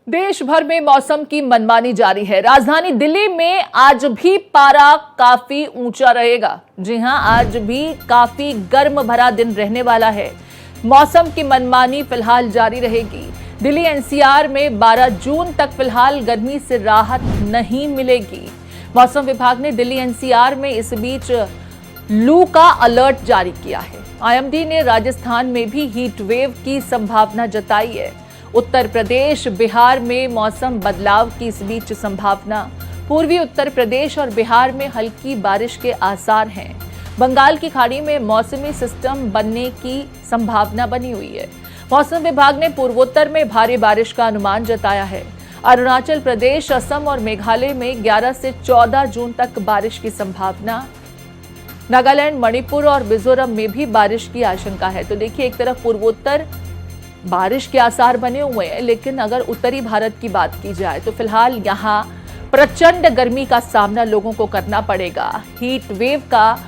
देश भर में मौसम की मनमानी जारी है। राजधानी दिल्ली में आज भी पारा काफी ऊंचा रहेगा। जी हां, आज भी काफी गर्म भरा दिन रहने वाला है। मौसम की मनमानी फिलहाल जारी रहेगी। दिल्ली एनसीआर में 12 जून तक फिलहाल गर्मी से राहत नहीं मिलेगी। मौसम विभाग ने दिल्ली एनसीआर में इस बीच लू का अलर्ट जारी किया है। आईएमडी ने राजस्थान में भी हीट वेव की संभावना जताई है। उत्तर प्रदेश, बिहार में मौसम बदलाव की इस बीच संभावना। पूर्वी उत्तर प्रदेश और बिहार में हल्की बारिश के आसार हैं। बंगाल की खाड़ी में मौसमी सिस्टम बनने की संभावना बनी हुई है। मौसम विभाग ने पूर्वोत्तर में भारी बारिश का अनुमान जताया है। अरुणाचल प्रदेश, असम और मेघालय में 11 से 14 जून तक बारिश की संभावना। नागालैंड, मणिपुर और मिजोरम में भी बारिश की आशंका है। तो देखिए, एक तरफ पूर्वोत्तर बारिश के आसार बने हुए हैं, लेकिन अगर उत्तरी भारत की बात की जाए तो फिलहाल यहां प्रचंड गर्मी का सामना लोगों को करना पड़ेगा। हीट वेव का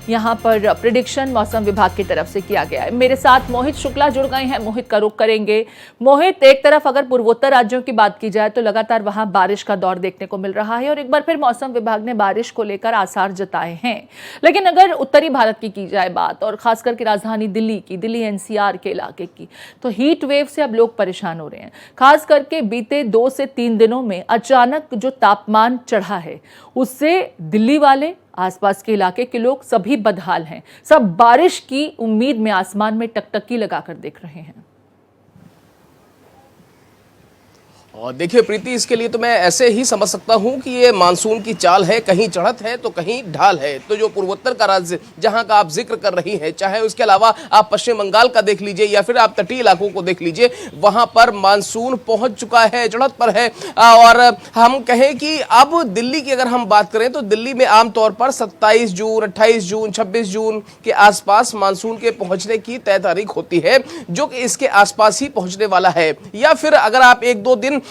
यहां पर प्रेडिक्शन मौसम विभाग की तरफ से किया गया है। मेरे साथ मोहित शुक्ला जुड़ गए हैं। मोहित का रुख करेंगे। मोहित, एक तरफ अगर पूर्वोत्तर राज्यों की बात की जाए तो लगातार वहां बारिश का दौर देखने को मिल रहा है और एक बार फिर मौसम विभाग ने बारिश को लेकर आसार जताए हैं। लेकिन अगर उत्तरी भारत की जाए बात, और खास करके राजधानी दिल्ली की, दिल्ली एनसीआर के इलाके की, तो हीट वेव से अब लोग परेशान हो रहे हैं। खास करके बीते 2 से 3 दिनों में अचानक जो तापमान चढ़ा है, उससे दिल्ली वाले, आसपास के इलाके के लोग सभी बदहाल हैं। सब बारिश की उम्मीद में आसमान में टकटकी लगाकर देख रहे हैं। और देखिए प्रीति, इसके लिए तो मैं ऐसे ही समझ सकता हूं कि ये मानसून की चाल है, कहीं चढ़त है तो कहीं ढाल है। तो जो पूर्वोत्तर का राज्य जहां का आप जिक्र कर रही हैं, चाहे उसके अलावा आप पश्चिम बंगाल का देख लीजिए या फिर आप तटीय इलाकों को देख लीजिए, वहां पर मानसून पहुंच चुका है, चढ़त पर है। और हम कहें कि अब दिल्ली की अगर हम बात करें तो दिल्ली में आमतौर पर 27 जून, 28 जून, 26 जून के आसपास मानसून के पहुंचने की तय तारीख होती है, जो कि इसके आसपास ही पहुंचने वाला है। या फिर अगर आप 1-2 दिन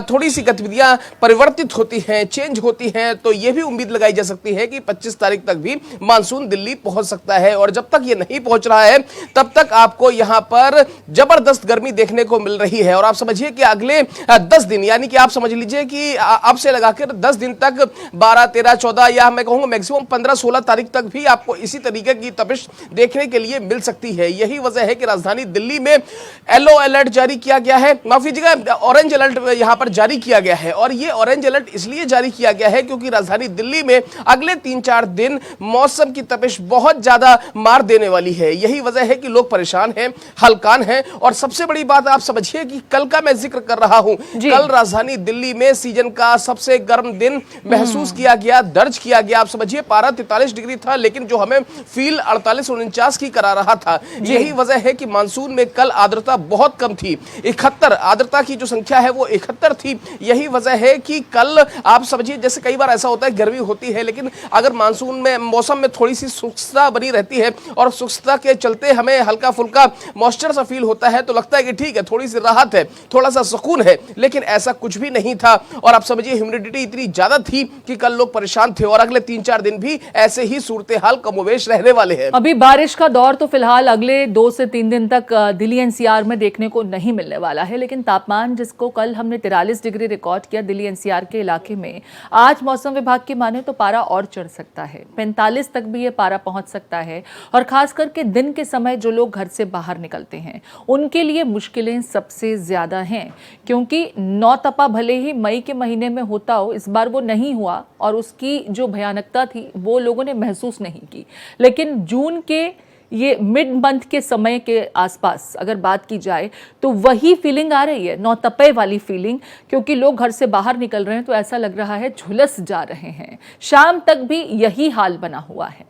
थोड़ी सी गतिविधियां परिवर्तित होती हैं, चेंज होती हैं, तो यह भी उम्मीद लगाई जा सकती है कि 25 तारीख तक भी मानसून दिल्ली पहुंच सकता है। और जब तक ये नहीं पहुंच रहा है तब तक आपको यहां पर जबरदस्त गर्मी देखने को मिल रही है। और आप समझिए कि अगले 10 दिन, यानी कि आप समझ लीजिए कि अब से लगाकर 10 दिन तक 12, 13, 14 या मैं कहूंगा मैक्सिमम 15, 16 तारीख तक भी आपको इसी तरीके की तपिश देखने के लिए मिल सकती है। यही वजह है कि राजधानी दिल्ली में येलो अलर्ट जारी किया गया है, माफ कीजिएगा, ऑरेंज अलर्ट यहां पर जारी किया गया है। और यह ऑरेंज अलर्ट इसलिए जारी किया गया है क्योंकि राजधानी दिल्ली में अगले 3-4 दिन मौसम की तपिश बहुत ज्यादा मार देने वाली है। यही वजह है कि लोग परेशान हैं, हलकान हैं। और सबसे बड़ी बात आप समझिए कि कल का मैं जिक्र कर रहा हूं, कल राजधानी दिल्ली में सीजन का सबसे गर्म दिन महसूस किया गया, दर्ज किया गया। आप समझिए पारा 43 डिग्री था, लेकिन जो हमें फील 48-49 की करा रहा था। यही वजह है कि मानसून में कल आर्द्रता बहुत कम थी, 71 आर्द्रता की जो संख्या है वो 71 थी। यही वजह है कि कल आप समझिए, जैसे कई बार ऐसा होता है गर्मी होती है, लेकिन अगर मानसून में मौसम में थोड़ी सी शुष्कता बनी रहती है और शुष्कता के चलते हमें हल्का फुल्का मॉइस्चर सा फील होता है, तो लगता है कि ठीक है, थोड़ी सी राहत है, थोड़ा सा सुकून है। लेकिन ऐसा कुछ भी नहीं था। और आप समझिए ह्यूमिडिटी इतनी ज्यादा थी कि कल लोग परेशान थे। और अगले 3-4 दिन भी ऐसे ही सूरत हाल कमोवेश रहने वाले हैं। अभी बारिश का दौर तो फिलहाल अगले 2 से 3 दिन तक दिल्ली एनसीआर में देखने को नहीं मिलने वाला है, लेकिन तापमान जिसको कल हमने 43 डिग्री रिकॉर्ड किया दिल्ली एनसीआर के इलाके में, आज मौसम विभाग की माने तो पारा और चढ़ सकता है, 45 तक भी ये पारा पहुंच सकता है। और खास करके दिन के समय जो लोग घर से बाहर निकलते हैं, उनके लिए मुश्किलें सबसे ज्यादा हैं, क्योंकि नौतपा भले ही मई के महीने में होता हो, इस बार वो नहीं हुआ और उसकी जो भयानकता थी वो लोगों ने महसूस नहीं की। लेकिन जून के ये मिड मंथ के समय के आसपास अगर बात की जाए तो वही फीलिंग आ रही है, नौतपे वाली फीलिंग, क्योंकि लोग घर से बाहर निकल रहे हैं तो ऐसा लग रहा है झुलस जा रहे हैं। शाम तक भी यही हाल बना हुआ है।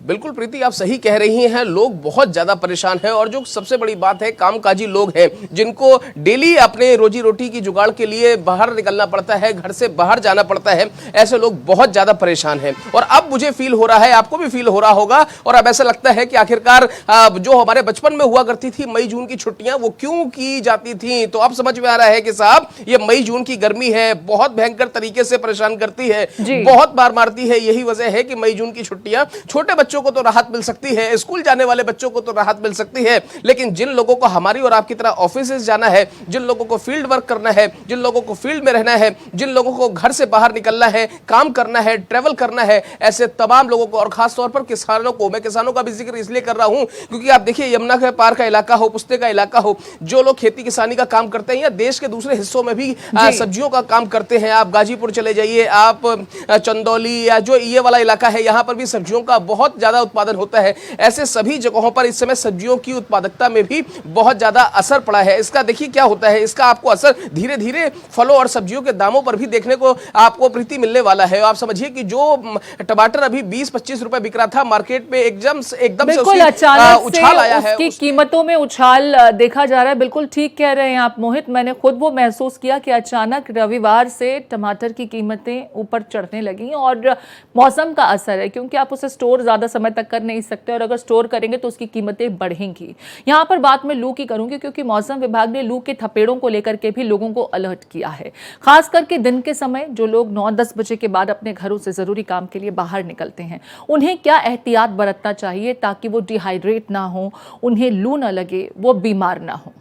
बिल्कुल प्रीति, आप सही कह रही हैं, लोग बहुत ज्यादा परेशान हैं। और जो सबसे बड़ी बात है, कामकाजी लोग हैं जिनको डेली अपने रोजी रोटी की जुगाड़ के लिए बाहर निकलना पड़ता है, घर से बाहर जाना पड़ता है, ऐसे लोग बहुत ज्यादा परेशान हैं। और अब मुझे फील हो रहा है, आपको भी फील हो रहा होगा, और अब ऐसा लगता है कि आखिरकार जो हमारे बचपन में हुआ करती थी मई जून की छुट्टियां, वो क्यों की जाती थी। तो अब समझ में आ रहा है कि साहब, ये मई जून की गर्मी है, बहुत भयंकर तरीके से परेशान करती है, बहुत बार मारती है। यही वजह है कि मई जून की छुट्टियां छोटे बच्चों को तो राहत मिल सकती है, स्कूल जाने वाले बच्चों को तो राहत मिल सकती है, लेकिन जिन लोगों को हमारी और आपकी तरह ऑफिस जाना है, जिन लोगों को फील्ड वर्क करना है, जिन लोगों को फील्ड में रहना है, जिन लोगों को घर से बाहर निकलना है, काम करना है, ट्रेवल करना है, ऐसे तमाम लोगों को, और खास तौर पर किसानों को, मैं किसानों का भी जिक्र इसलिए कर रहा हूं क्योंकि आप देखिए यमुना के पार का इलाका हो, पुस्ते का इलाका हो, जो लोग खेती किसानी का काम करते हैं या देश के दूसरे हिस्सों में भी सब्जियों का काम करते हैं, आप गाजीपुर चले जाइए, आप चंदौली या जो ये वाला इलाका है, यहां पर भी सब्जियों का बहुत ज्यादा उत्पादन होता है। ऐसे सभी जगहों पर इस समय सब्जियों की उत्पादकता में भी बहुत ज्यादा असर पड़ा है। इसका देखिए क्या होता है, इसका आपको असर धीरे धीरे फलों और सब्जियों के दामों पर भी देखने को आपको प्रीति मिलने वाला है। आप समझिए कि जो टमाटर अभी 20-25 रुपए बिक रहा था मार्केट में, एकदम से अचानक उछाल आया है, उसकी कीमतों में उछाल देखा जा रहा है। बिल्कुल ठीक कह रहे हैं आप मोहित, मैंने खुद वो महसूस किया कि अचानक रविवार से टमाटर की कीमतें ऊपर चढ़ने लगी और मौसम का असर है, क्योंकि आप उसे स्टोर ज्यादा समय तक कर नहीं सकते और अगर स्टोर करेंगे तो उसकी कीमतें बढ़ेंगी। यहाँ पर बात मैं लू की करूंगी क्योंकि मौसम विभाग ने लू के थपेड़ों को लेकर के भी लोगों को अलर्ट किया है। खास करके दिन के समय जो लोग 9-10 बजे के बाद अपने घरों से जरूरी काम के लिए बाहर निकलते हैं, उन्हें क्या एहतियात बरतना चाहिए ताकि वो डिहाइड्रेट ना हो, उन्हें लू ना लगे, वो बीमार ना हो।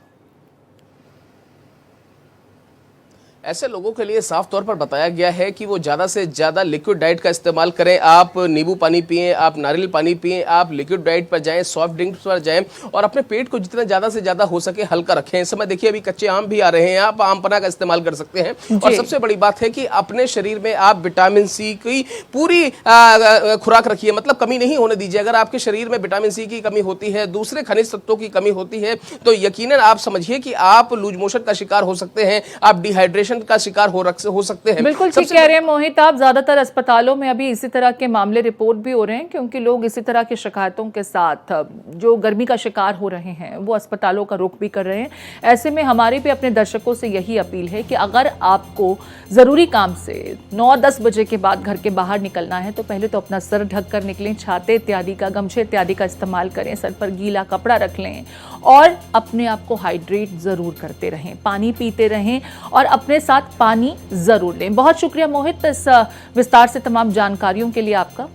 ऐसे लोगों के लिए साफ तौर पर बताया गया है कि वो ज़्यादा से ज़्यादा लिक्विड डाइट का इस्तेमाल करें। आप नींबू पानी पिएं, आप नारियल पानी पिएं, आप लिक्विड डाइट पर जाएं, सॉफ्ट ड्रिंक्स पर जाएं और अपने पेट को जितना ज़्यादा से ज़्यादा हो सके हल्का रखें। इस समय देखिए अभी कच्चे आम भी आ रहे हैं, आप आम पन्ना का इस्तेमाल कर सकते हैं। और सबसे बड़ी बात है कि अपने शरीर में आप विटामिन सी की पूरी खुराक रखिए, मतलब कमी नहीं होने दीजिए। अगर आपके शरीर में विटामिन सी की कमी होती है, दूसरे खनिज तत्वों की कमी होती है, तो यकीनन आप समझिए कि आप लूज मोशन का शिकार हो सकते हैं, आप डिहाइड्रेशन का शिकार हो सकते हैं। बिल्कुल ठीक कह रहे हैं मोहित आप। ज्यादातर अस्पतालों में अभी इसी तरह के मामले रिपोर्ट भी हो रहे हैं क्योंकि लोग इसी तरह की शिकायतों के साथ जो गर्मी का शिकार हो रहे हैं वो अस्पतालों का रुख भी कर रहे हैं। ऐसे में हमारी भी अपने दर्शकों से यही अपील है कि अगर आपको जरूरी काम से 9-10 बजे के बाद घर के बाहर निकलना है तो पहले तो अपना सर ढक कर निकलें, छाते इत्यादि का, गमछे इत्यादि का इस्तेमाल करें, सर पर गीला कपड़ा रख लें और अपने आप को हाइड्रेट जरूर करते रहें, पानी पीते रहें और अपने साथ पानी जरूर लें। बहुत शुक्रिया मोहित इस विस्तार से तमाम जानकारियों के लिए आपका।